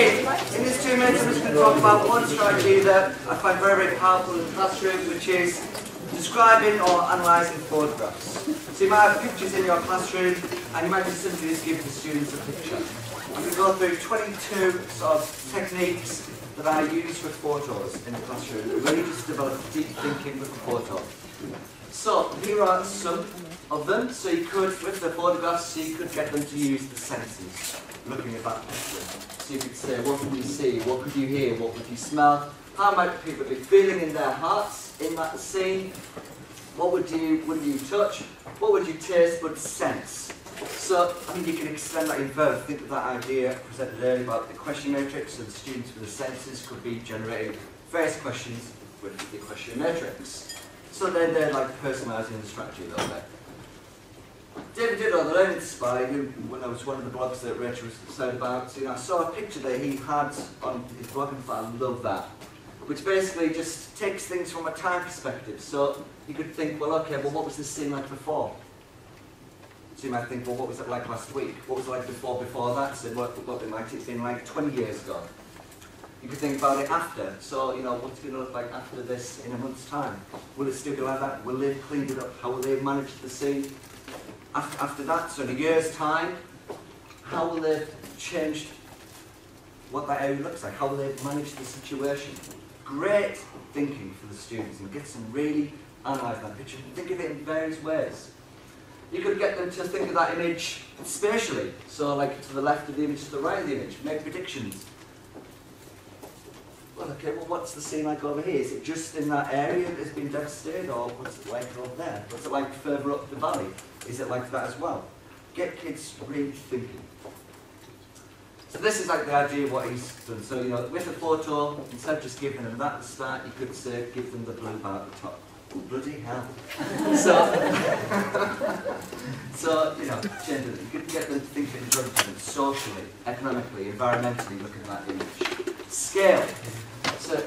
Okay, in this 2 minutes I'm just going to talk about one strategy that I find very, very powerful in the classroom, which is describing or analysing photographs. So you might have pictures in your classroom, and you might just simply just give the students a picture. I'm going to go through 22 sort of techniques that I use with photos in the classroom. It really just develop deep thinking with the photo. So here are some of them. So you could, with the photographs, you could get them to use the senses, looking at that picture. So you could say, what can you see? What could you hear? What would you smell? How might people be feeling in their hearts in that scene? What would you touch? What would you taste but sense? So, I mean, you can extend that even further. Think of that idea presented earlier about the question matrix, so the students with the senses could be generating various questions with the question matrix. So then they're like personalising the strategy a little bit. David Diddor, the Learning Spy, who when I was one of the blogs that Rachel was said about, so, I saw a picture that he had on his blog, and I love that, which basically just takes things from a time perspective. So you could think, well, okay, well, what was this scene like before? So you might think, well, what was it like last week? What was it like before that? So what it might have been like 20 years ago. You could think about it after. So, what's it going to look like after this in a month's time? Will it still be like that? Will they have cleaned it up? How will they have managed the scene? After that, so in a year's time, how will they have changed what that area looks like? How will they have managed the situation? Great thinking for the students, and get them really analyse that picture and think of it in various ways. You could get them to think of that image spatially, so like to the left of the image, to the right of the image, make predictions. Well, okay, well, what's the scene like over here? Is it just in that area that's been devastated, or what's it like over there? What's it like further up the valley? Is it like that as well? Get kids really thinking. So this is like the idea of what he's done. So, with a photo, instead of just giving them that at the start, you could say, give them the blue bar at the top. Oh, bloody hell. So, change it. You could get them to think of it in terms socially, economically, environmentally, look at that image. Scale. So,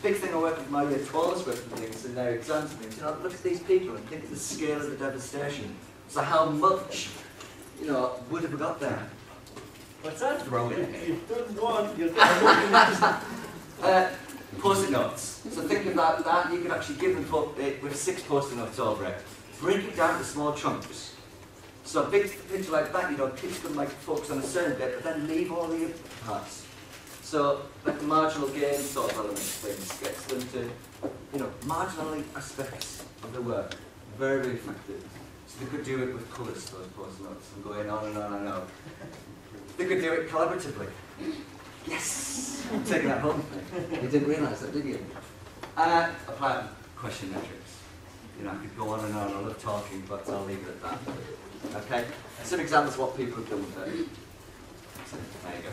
big thing I work with my year 12s with things in their exams and things, look at these people and think of the scale of the devastation. So how much, would have we got there? What's that? You've done one, you've done one. Post-it notes. So think about that, you can actually give them with 6 post-it notes over it. Break it down to small chunks. So a big picture like that, kids can focus on a certain bit, but then leave all the other parts. So like the marginal gain sort of element things gets them to, marginal aspects of the work. Very, very effective. So they could do it with colours, those post-it notes, and going on and on and on. They could do it collaboratively. Yes! I'm taking that home. You didn't realise that, did you? Apply question metrics. I could go on and on. I love talking, but I'll leave it at that. Okay? Some examples of what people have done with it. So, there you go.